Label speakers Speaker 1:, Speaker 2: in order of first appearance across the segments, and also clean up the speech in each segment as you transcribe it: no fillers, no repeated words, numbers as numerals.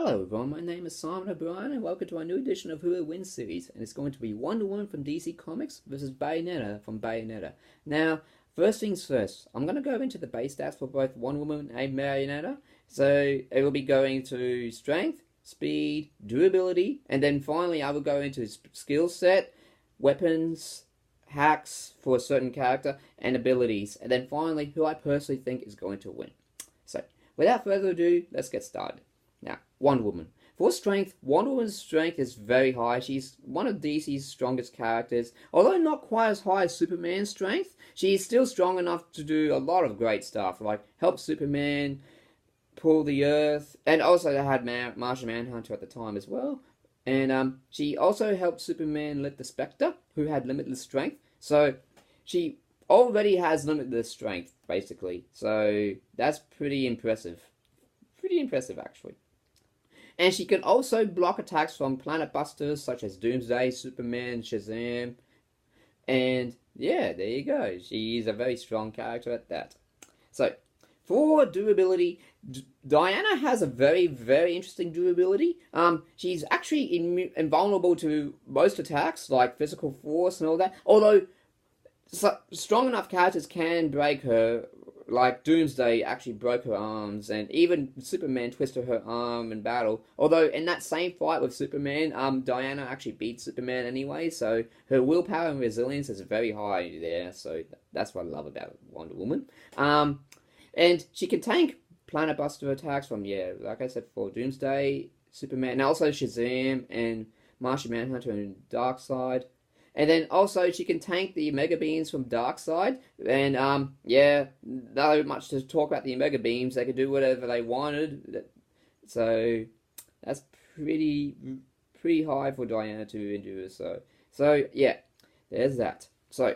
Speaker 1: Hello everyone, my name is Simon O'Brien and welcome to our new edition of Who Will Win series, and it's going to be Wonder Woman from DC Comics versus Bayonetta from Bayonetta. Now, first things first, I'm going to go into the base stats for both Wonder Woman and Bayonetta. So it will be going to strength, speed, durability, and then finally I will go into skill set, weapons, hacks for a certain character, and abilities, and then finally who I personally think is going to win. So, without further ado, let's get started. Now, Wonder Woman. For strength, Wonder Woman's strength is very high. She's one of DC's strongest characters. Although not quite as high as Superman's strength, she's still strong enough to do a lot of great stuff, like help Superman pull the Earth, and also they had Martian Manhunter at the time as well. And she also helped Superman lift the Spectre, who had limitless strength. So she already has limitless strength, basically. So that's pretty impressive. Pretty impressive, actually. And she can also block attacks from planet busters such as Doomsday, Superman, Shazam. And yeah, there you go. She's a very strong character at that. So, for durability, Diana has a very, very interesting durability. She's actually invulnerable to most attacks, like physical force and all that. Although, strong enough characters can break her. Like Doomsday actually broke her arms, and even Superman twisted her arm in battle. Although in that same fight with Superman, Diana actually beat Superman anyway, so her willpower and resilience is very high there. So that's what I love about Wonder Woman. And she can tank planet buster attacks from, yeah, like I said, for Doomsday, Superman, and also Shazam and Martian Manhunter and Darkseid. And then also she can tank the Omega Beams from Darkseid. And yeah, not much to talk about the Omega Beams. They could do whatever they wanted. So that's pretty high for Diana to endure. So yeah, there's that. So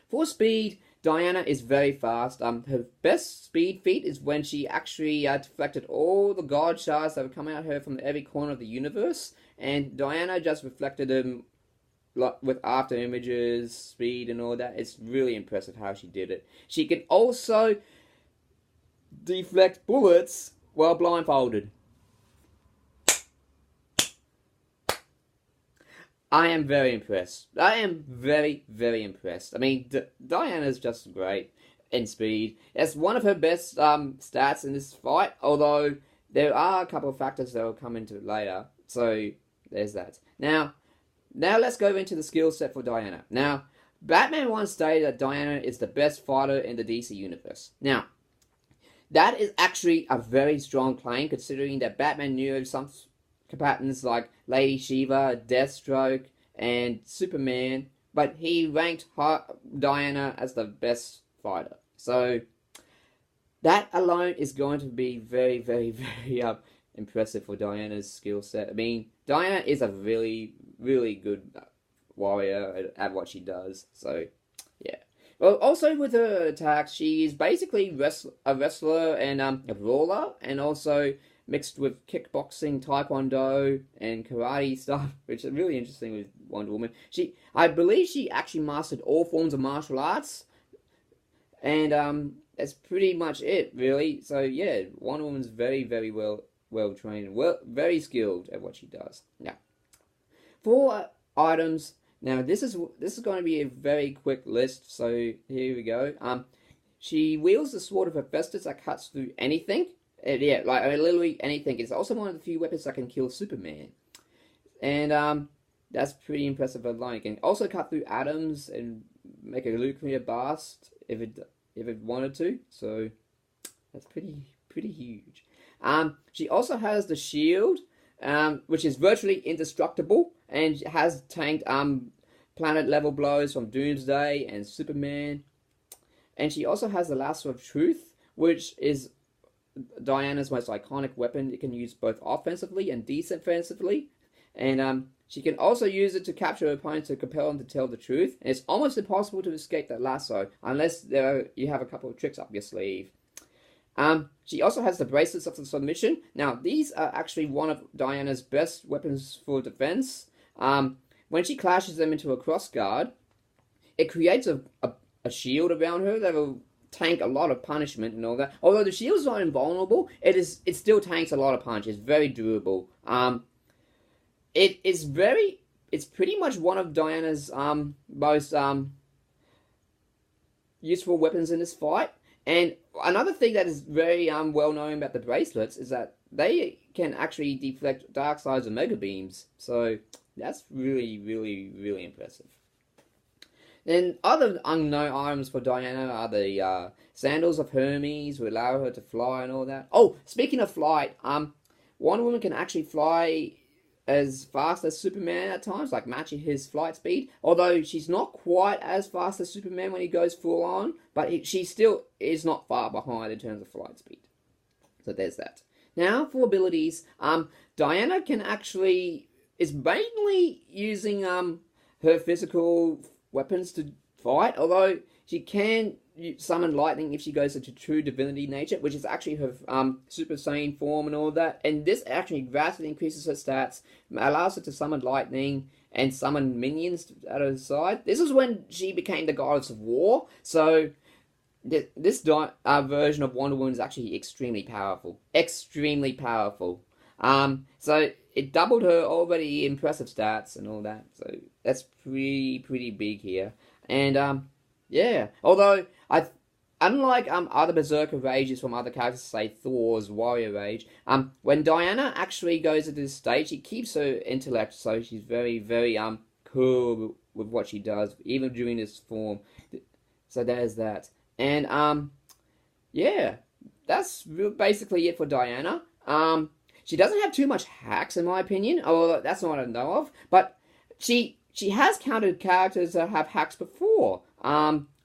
Speaker 1: for speed, Diana is very fast. Her best speed feat is when she actually deflected all the God shards that were coming at her from every corner of the universe, and Diana just reflected them with after images, speed, and all that. It's really impressive how she did it. She can also deflect bullets while blindfolded. I am very impressed. I am very, very impressed. I mean, Diana's just great in speed. It's one of her best stats in this fight, although there are a couple of factors that will come into it later. So, there's that. Now let's go into the skill set for Diana. Now, Batman once stated that Diana is the best fighter in the DC universe. Now, that is actually a very strong claim, considering that Batman knew some combatants like Lady Shiva, Deathstroke, and Superman, but he ranked Diana as the best fighter. So, that alone is going to be very, very, very impressive for Diana's skill set. I mean, Diana is a really, really good warrior at what she does. So, yeah. Well, also with her attacks, she's basically a wrestler and a brawler, and also mixed with kickboxing, taekwondo, and karate stuff, which is really interesting with Wonder Woman. I believe she actually mastered all forms of martial arts, and that's pretty much it, really. So yeah, Wonder Woman's very, very well trained, very skilled at what she does. Now, for items, now this is going to be a very quick list. So here we go. She wields the sword of Hephaestus that cuts through anything. Yeah, like literally anything. It's also one of the few weapons that can kill Superman, and that's pretty impressive alone. It can also cut through atoms and make a nuclear blast if it wanted to. So that's pretty huge. She also has the shield, which is virtually indestructible and has tanked planet level blows from Doomsday and Superman. And she also has the Lasso of Truth, which is Diana's most iconic weapon. It can use both offensively and defensively, and she can also use it to capture her opponent to compel them to tell the truth. And it's almost impossible to escape that lasso unless you have a couple of tricks up your sleeve. She also has the Bracelets of the Submission. Now, these are actually one of Diana's best weapons for defense. When she clashes them into a crossguard, it creates a shield around her that will tank a lot of punishment and all that. Although the shield's not invulnerable, it still tanks a lot of punch. It's very durable. It's pretty much one of Diana's most useful weapons in this fight. And another thing that is very well known about the bracelets is that they can actually deflect Darkseid's Omega Beams. So that's really, really, really impressive. And other unknown items for Diana are the Sandals of Hermes, who allow her to fly and all that. Oh, speaking of flight, Wonder Woman can actually fly as fast as Superman at times, like matching his flight speed. Although she's not quite as fast as Superman when he goes full on, but she still is not far behind in terms of flight speed. So there's that. Now for abilities, Diana is mainly using her physical weapons to fight, although she can summon lightning if she goes into true divinity nature, which is actually her Super Saiyan form and all that. And this actually vastly increases her stats, allows her to summon lightning and summon minions at her side. This is when she became the goddess of war. So this version of Wonder Woman is actually extremely powerful. Extremely powerful. So it doubled her already impressive stats and all that. So that's pretty big here. And yeah, although unlike other Berserker rages from other characters, say Thor's Warrior Rage, when Diana actually goes into this stage, she keeps her intellect, so she's very, very cool with what she does, even during this form. So there's that. And yeah, that's basically it for Diana. She doesn't have too much hacks, in my opinion, although that's not what I know of. But she has countered characters that have hacks before,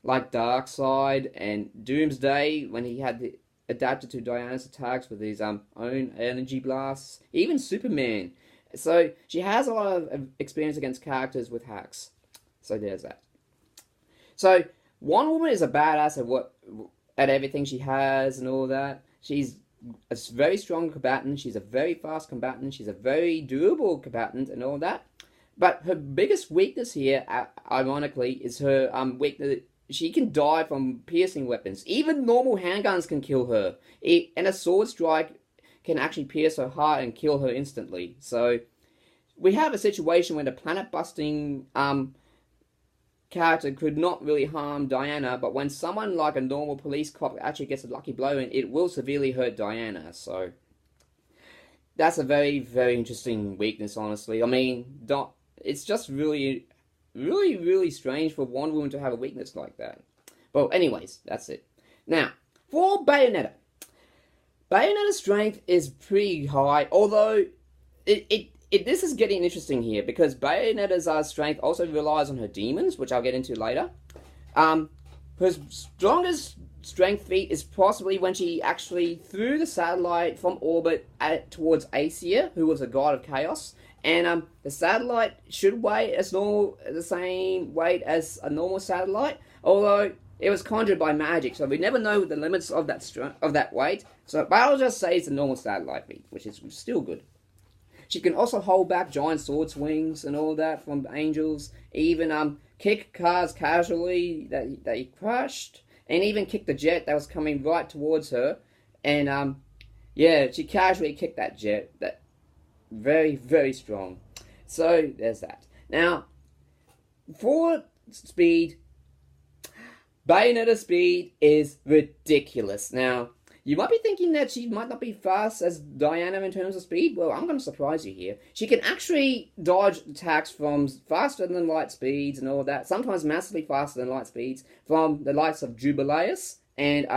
Speaker 1: like Darkseid and Doomsday, when he had adapted to Diana's attacks with his own energy blasts. Even Superman. So she has a lot of experience against characters with hacks. So there's that. So Wonder Woman is a badass at everything she has and all that. She's a very strong combatant. She's a very fast combatant. She's a very durable combatant and all that. But her biggest weakness here, ironically, is her weakness. She can die from piercing weapons. Even normal handguns can kill her. And a sword strike can actually pierce her heart and kill her instantly. So we have a situation where the planet-busting character could not really harm Diana, but when someone like a normal police cop actually gets a lucky blow in, it will severely hurt Diana. So that's a very, very interesting weakness, honestly. I mean, it's just really, really, really strange for Wonder Woman to have a weakness like that. Well, anyways, that's it. Now, for Bayonetta. Bayonetta's strength is pretty high, although this is getting interesting here, because Bayonetta's strength also relies on her demons, which I'll get into later. Her strongest strength feat is possibly when she actually threw the satellite from orbit towards Aesir, who was a god of chaos. And the satellite should weigh the same weight as a normal satellite, although it was conjured by magic, so we never know the limits of that weight. So, but I'll just say it's a normal satellite feat, which is still good. She can also hold back giant sword swings and all that from angels, even kick cars casually that they crushed, and even kick the jet that was coming right towards her. And yeah, she casually kicked that jet. That very, very strong. So there's that. Now, for speed, Bayonetta's speed is ridiculous. Now, you might be thinking that she might not be fast as Diana in terms of speed. Well, I'm going to surprise you here. She can actually dodge attacks from faster than light speeds and all that. Sometimes massively faster than light speeds from the likes of Jubileus. And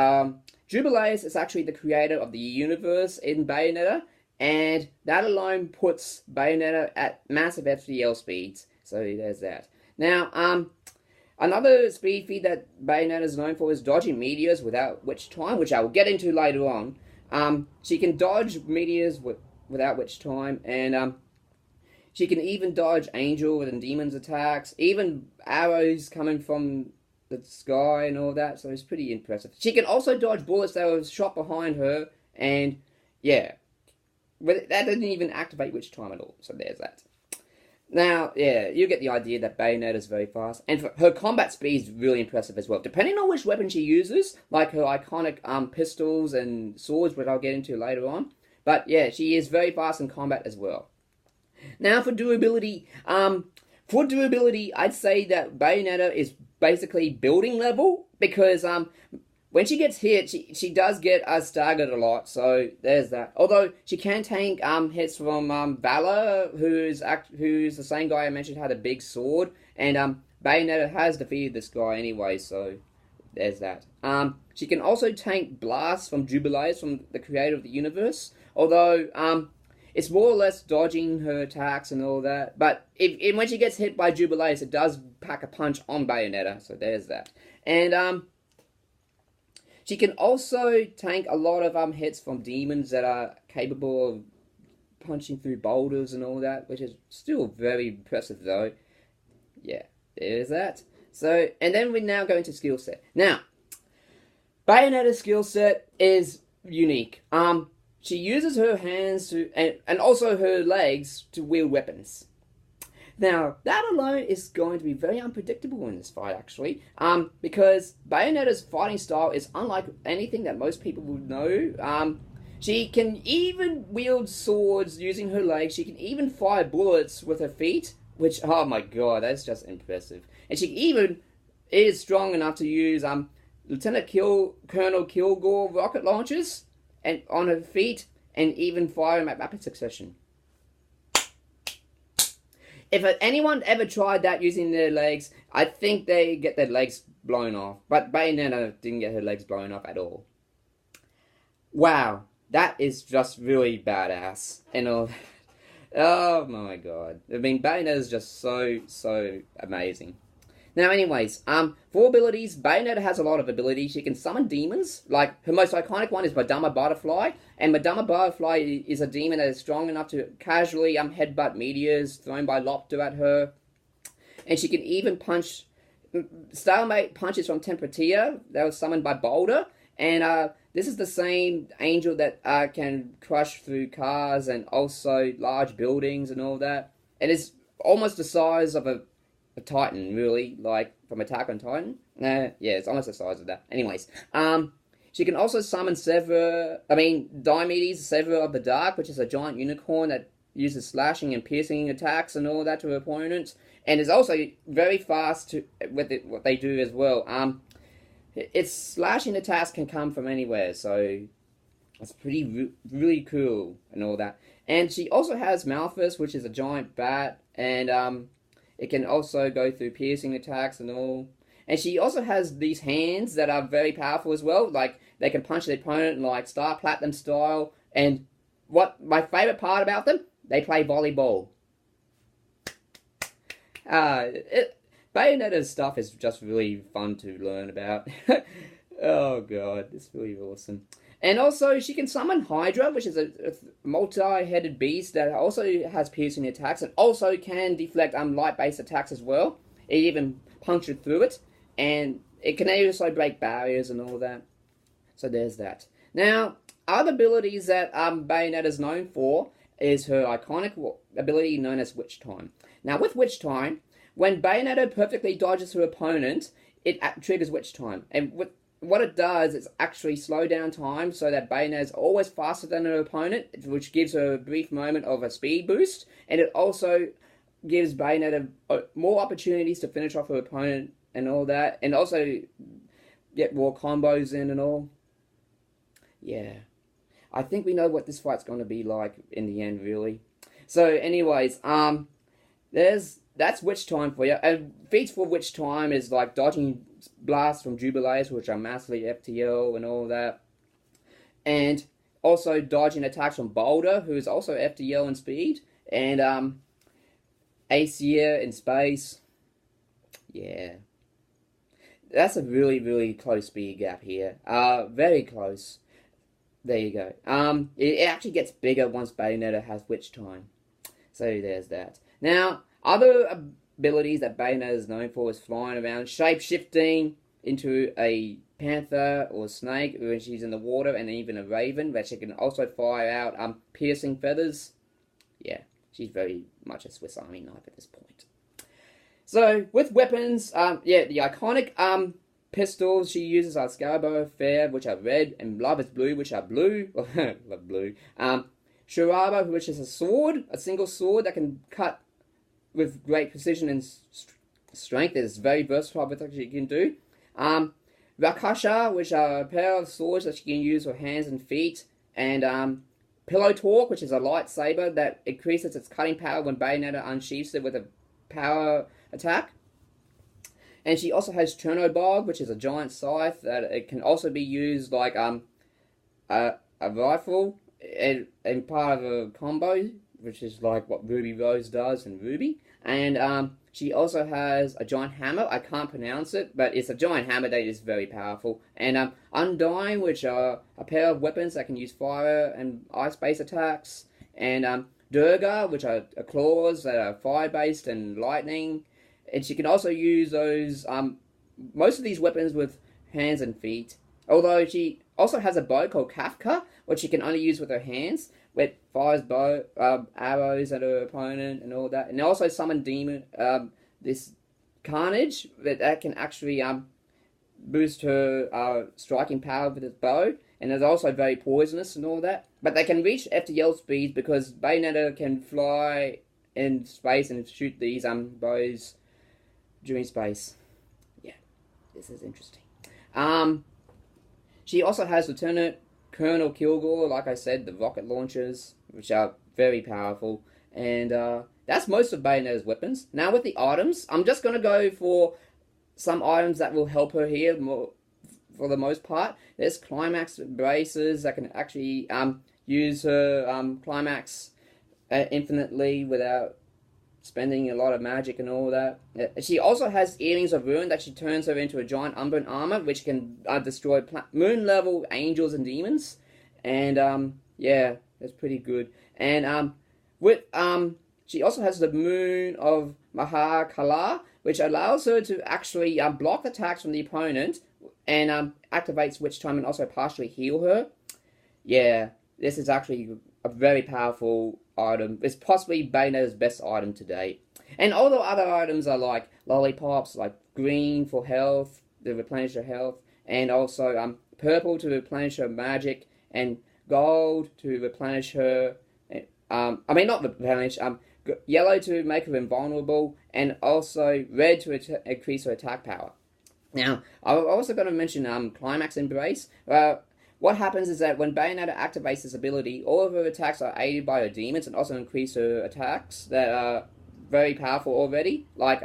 Speaker 1: Jubileus is actually the creator of the universe in Bayonetta. And that alone puts Bayonetta at massive FTL speeds. So there's that. Now, another speed feat that Bayonetta is known for is dodging meteors without witch time, which I will get into later on. She can dodge meteors without witch time, and she can even dodge angel and demons attacks, even arrows coming from the sky and all that, so it's pretty impressive. She can also dodge bullets that were shot behind her, and yeah, that didn't even activate witch time at all, so there's that. Now, yeah, you get the idea that Bayonetta is very fast, and her combat speed is really impressive as well. Depending on which weapon she uses, like her iconic pistols and swords, which I'll get into later on. But yeah, she is very fast in combat as well. Now for durability, I'd say that Bayonetta is basically building level because when she gets hit, she does get staggered a lot, so there's that. Although she can tank hits from Valor, who's the same guy I mentioned had a big sword, and Bayonetta has defeated this guy anyway, so there's that. She can also tank blasts from Jubilees, from the creator of the universe, although it's more or less dodging her attacks and all that. But when she gets hit by Jubilees, it does pack a punch on Bayonetta, so there's that. And she can also tank a lot of hits from demons that are capable of punching through boulders and all that, which is still very impressive though. Yeah, there's that. So, and then we now go into skill set. Now, Bayonetta's skill set is unique. She uses her hands to, and also her legs to wield weapons. Now, that alone is going to be very unpredictable in this fight, actually, because Bayonetta's fighting style is unlike anything that most people would know. She can even wield swords using her legs. She can even fire bullets with her feet, which, oh my god, that's just impressive. And she even is strong enough to use Colonel Kilgore rocket launchers and on her feet, and even fire them at rapid succession. If anyone ever tried that using their legs, I think they get their legs blown off. But Bayonetta didn't get her legs blown off at all. Wow, that is just really badass. And all. Oh my god. I mean, Bayonetta is just so amazing. Now anyways, for abilities, Bayonetta has a lot of abilities. She can summon demons, like her most iconic one is Madama Butterfly, and Madama Butterfly is a demon that is strong enough to casually headbutt meteors thrown by Lopter at her. And she can even punch, stalemate punches from Tempratia that was summoned by Boulder, and this is the same angel that can crush through cars and also large buildings and all that. It is almost the size of a Titan, really, like from Attack on Titan. Yeah, it's almost the size of that. Anyways, she can also summon Diomedes, Sever of the Dark, which is a giant unicorn that uses slashing and piercing attacks and all that to her opponents, and is also very fast with what they do as well. Its slashing attacks can come from anywhere, so it's really cool and all that. And she also has Malphus, which is a giant bat, and it can also go through piercing attacks and all. And she also has these hands that are very powerful as well. Like, they can punch the opponent like Star Platinum style. And what my favourite part about them, they play volleyball. Bayonetta's stuff is just really fun to learn about. Oh god, it's really awesome. And also, she can summon Hydra, which is a multi-headed beast that also has piercing attacks, and also can deflect light-based attacks as well. It even punctured through it, and it can also break barriers and all that. So there's that. Now, other abilities that Bayonetta is known for is her iconic ability known as Witch Time. Now, with Witch Time, when Bayonetta perfectly dodges her opponent, it triggers Witch Time, and what it does is actually slow down time so that Bayonetta is always faster than her opponent, which gives her a brief moment of a speed boost, and it also gives Bayonetta more opportunities to finish off her opponent and all that, and also get more combos in and all. Yeah. I think we know what this fight's going to be like in the end, really. So, anyways, that's Witch Time for you. And feats for Witch Time is like dodging blasts from Jubilees, which are massively FTL and all that. And also dodging attacks from Boulder, who is also FTL in speed. And Acia in space. Yeah. That's a really close speed gap here. Very close. There you go. It actually gets bigger once Bayonetta has Witch Time. So there's that. Now, other abilities that Bayonetta is known for is flying around, shape-shifting into a panther or a snake when she's in the water, and even a raven, that she can also fire out piercing feathers. Yeah, she's very much a Swiss Army knife at this point. So, with weapons, the iconic pistols she uses are Scarborough Fair, which are red, and Love is Blue, which are blue. Love blue. Shuraba, which is a sword, a single sword that can cut with great precision and strength. It is very versatile with what she can do. Rakasha, which are a pair of swords that she can use for hands and feet. And Pillow Talk, which is a lightsaber that increases its cutting power when Bayonetta unsheathes it with a power attack. And she also has Chernobog, which is a giant scythe that it can also be used like a rifle and part of a combo, which is like what Ruby Rose does in Ruby. And she also has a giant hammer. I can't pronounce it, but it's a giant hammer that is very powerful. And Undying, which are a pair of weapons that can use fire and ice-based attacks. And Durga, which are claws that are fire-based and lightning. And she can also use those, most of these weapons with hands and feet. Although she also has a bow called Kafka, which she can only use with her hands, which fires arrows at her opponent and all that. And also summon demon, this Carnage, that can actually boost her striking power with its bow. And is also very poisonous and all that. But they can reach FTL speeds because Bayonetta can fly in space and shoot these bows during space. Yeah, this is interesting. She also has Lieutenant Colonel Kilgore, like I said, the rocket launchers, which are very powerful. And that's most of Bayonetta's weapons. Now with the items, I'm just going to go for some items that will help her here more, for the most part. There's Climax Embraces that can actually use her Climax infinitely without spending a lot of magic and all that. She also has Earrings of Ruin that she turns her into a giant Umbran armor, which can destroy moon-level angels and demons. And, yeah, that's pretty good. And, she also has the Moon of Mahakala, which allows her to actually block attacks from the opponent and activates Witch Time and also partially heal her. Yeah, this is actually a very powerful item. It's possibly Bayonetta's best item to date. And although other items are like lollipops, like green for health, to replenish her health, and also purple to replenish her magic, and gold to replenish her, yellow to make her invulnerable, and also red to increase her attack power. Now, I'm also going to mention Climax Embrace. What happens is that when Bayonetta activates this ability, all of her attacks are aided by her demons and also increase her attacks that are very powerful already. Like,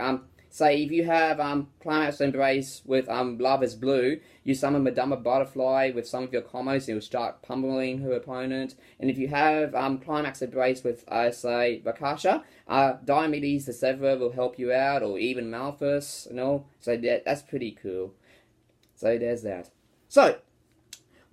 Speaker 1: say, if you have Climax Embrace with Love is Blue, you summon Madama Butterfly with some of your combos and you'll start pummeling her opponent. And if you have Climax Embrace with, say, Rakasha, Diomedes the Severer will help you out, or even Malthus and all. So that's pretty cool. So there's that. So,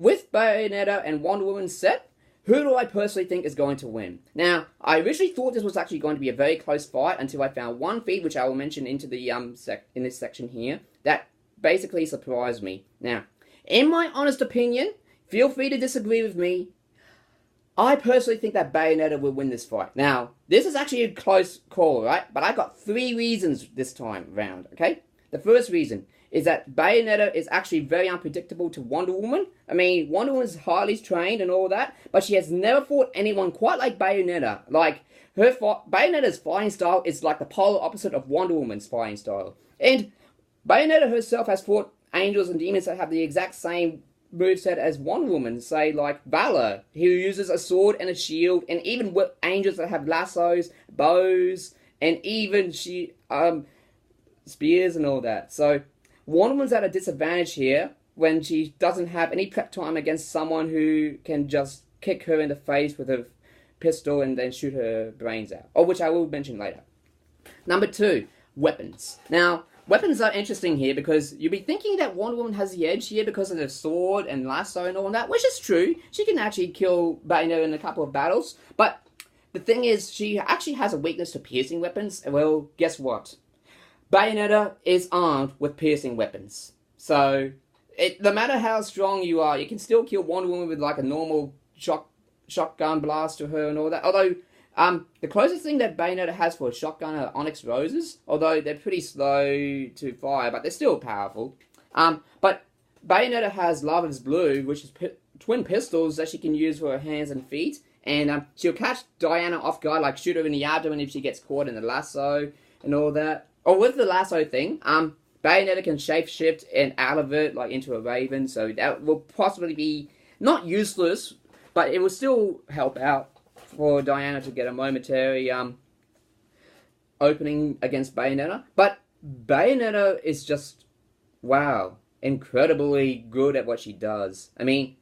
Speaker 1: with Bayonetta and Wonder Woman set, who do I personally think is going to win? Now, I originally thought this was actually going to be a very close fight until I found one feat, which I will mention into the in this section here, that basically surprised me. Now, in my honest opinion, feel free to disagree with me, I personally think that Bayonetta will win this fight. Now, this is actually a close call, right? But I got 3 reasons this time round, okay? The first reason is that Bayonetta is actually very unpredictable to Wonder Woman. I mean, Wonder Woman is highly trained and all that, but she has never fought anyone quite like Bayonetta. Like, Bayonetta's fighting style is like the polar opposite of Wonder Woman's fighting style. And Bayonetta herself has fought angels and demons that have the exact same moveset as Wonder Woman, say like Valor, who uses a sword and a shield, and even angels that have lassos, bows, and even spears and all that. So Wonder Woman's at a disadvantage here when she doesn't have any prep time against someone who can just kick her in the face with a pistol and then shoot her brains out, or which I will mention later. Number 2, weapons. Now, weapons are interesting here because you'll be thinking that Wonder Woman has the edge here because of the sword and lasso and all that, which is true. She can actually kill Bayonetta in a couple of battles, but the thing is, she actually has a weakness to piercing weapons. Well, guess what? Bayonetta is armed with piercing weapons. So, no matter how strong you are, you can still kill Wonder Woman with like a normal shotgun blast to her and all that. Although, The closest thing that Bayonetta has for a shotgun are Onyx Roses, although they're pretty slow to fire, but they're still powerful. But Bayonetta has Lava's Blue, which is twin pistols that she can use for her hands and feet, and she'll catch Diana off guard, like shoot her in the abdomen if she gets caught in the lasso and all that. Or with the lasso thing, Bayonetta can shapeshift and out of it, like into a raven, so that will possibly be not useless, but it will still help out for Diana to get a momentary opening against Bayonetta. But Bayonetta is just, wow, incredibly good at what she does. I mean,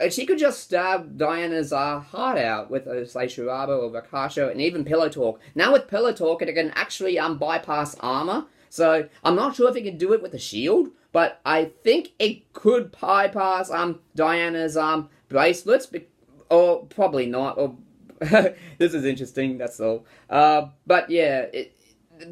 Speaker 1: she could just stab Diana's heart out with, say, Shuraba or Rakasha, and even Pillow Talk. Now with Pillow Talk, it can actually bypass armor. So I'm not sure if it can do it with a shield, but I think it could bypass Diana's bracelets, or probably not. Or this is interesting. That's all. But yeah,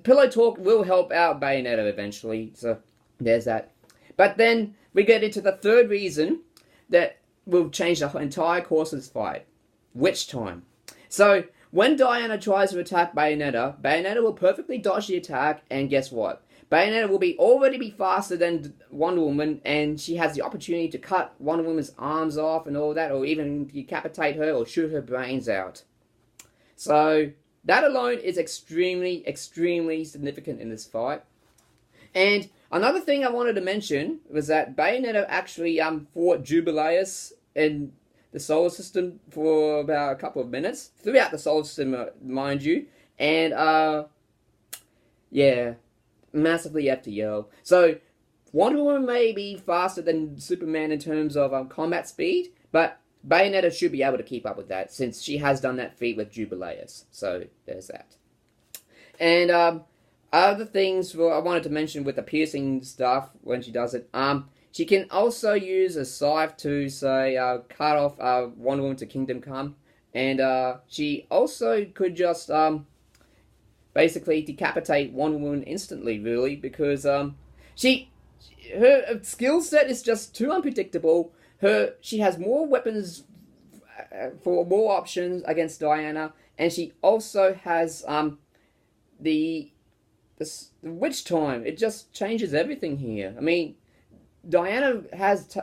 Speaker 1: Pillow Talk will help out Bayonetta eventually. So there's that. But then we get into the third reason that will change the entire course of this fight. Witch time. So when Diana tries to attack Bayonetta, Bayonetta will perfectly dodge the attack, and guess what? Bayonetta will already be faster than Wonder Woman, and she has the opportunity to cut Wonder Woman's arms off and all that, or even decapitate her or shoot her brains out. So that alone is extremely, extremely significant in this fight. And another thing I wanted to mention was that Bayonetta actually fought Jubileus in the solar system for about a couple of minutes, throughout the solar system, mind you, and yeah, massively FTL. So Wonder Woman may be faster than Superman in terms of combat speed, but Bayonetta should be able to keep up with that, since she has done that feat with Jubileus. So there's that. And other things I wanted to mention with the piercing stuff when she does it, she can also use a scythe to, say, cut off Wonder Woman to Kingdom Come. And she also could just basically decapitate Wonder Woman instantly, really, because her skill set is just too unpredictable. She has more weapons for more options against Diana, and she also has the witch time. It just changes everything here. I mean, Diana has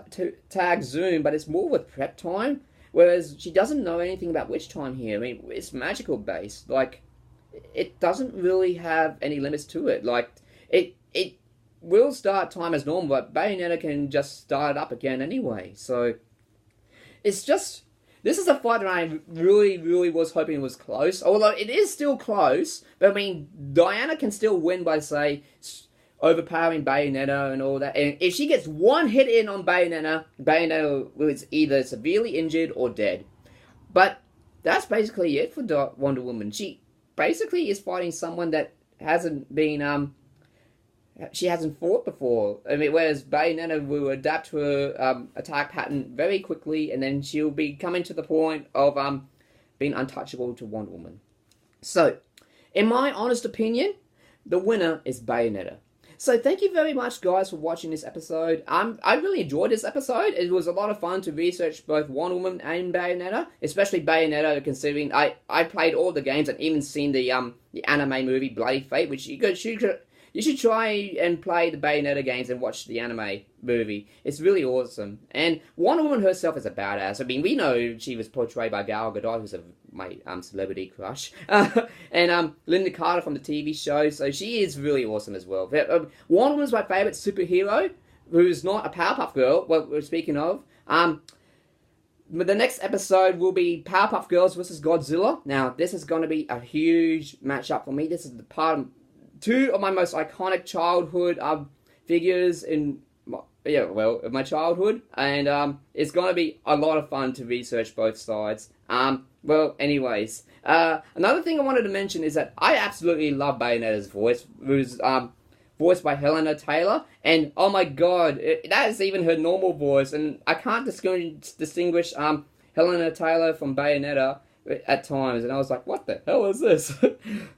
Speaker 1: tag zoom, but it's more with prep time, whereas she doesn't know anything about witch time here. I mean, it's magical based. Like, it doesn't really have any limits to it. Like, it will start time as normal, but Bayonetta can just start it up again anyway. So it's just, this is a fight that I really, really was hoping was close. Although it is still close, but I mean, Diana can still win by, say, overpowering Bayonetta and all that. And if she gets one hit in on Bayonetta, Bayonetta is either severely injured or dead. But that's basically it for Wonder Woman. She basically is fighting someone that hasn't been, she hasn't fought before. I mean, whereas Bayonetta will adapt to her attack pattern very quickly, and then she'll be coming to the point of being untouchable to Wonder Woman. So, in my honest opinion, the winner is Bayonetta. So thank you very much, guys, for watching this episode. I really enjoyed this episode. It was a lot of fun to research both Wonder Woman and Bayonetta, especially Bayonetta, considering I played all the games and even seen the anime movie Bloody Fate, which you should try and play the Bayonetta games and watch the anime movie. It's really awesome. And Wonder Woman herself is a badass. I mean, we know she was portrayed by Gal Gadot, who's my celebrity crush. And Linda Carter from the TV show, so she is really awesome as well. Wonder Woman's my favourite superhero, who's not a Powerpuff Girl, what we're speaking of. The next episode will be Powerpuff Girls versus Godzilla. Now, this is going to be a huge matchup for me. This is the part of two of my most iconic childhood figures in my childhood, and it's going to be a lot of fun to research both sides. Well, anyways, another thing I wanted to mention is that I absolutely love Bayonetta's voice, who's voiced by Helena Taylor, and oh my god, that is even her normal voice, and I can't distinguish Helena Taylor from Bayonetta at times, and I was like, what the hell is this?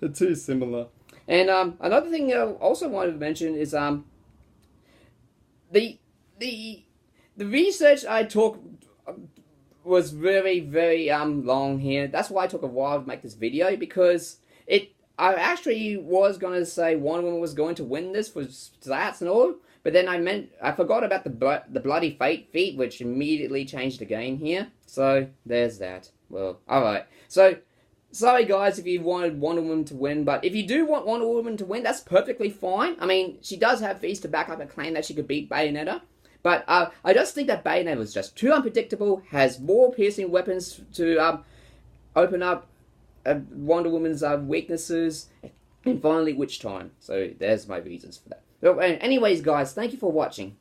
Speaker 1: They're too similar. And another thing I also wanted to mention is the research I took was very, very long here. That's why I took a while to make this video, because I actually was gonna say Wonder Woman was going to win this for stats and all, but then I forgot about the bloody fate feat, which immediately changed the game here. So there's that. Well, alright. So sorry guys if you wanted Wonder Woman to win, but if you do want Wonder Woman to win, that's perfectly fine. I mean, she does have feats to back up a claim that she could beat Bayonetta. But I just think that Bayonetta was just too unpredictable, has more piercing weapons to open up Wonder Woman's weaknesses, and finally Witch Time. So there's my reasons for that. But anyways guys, thank you for watching.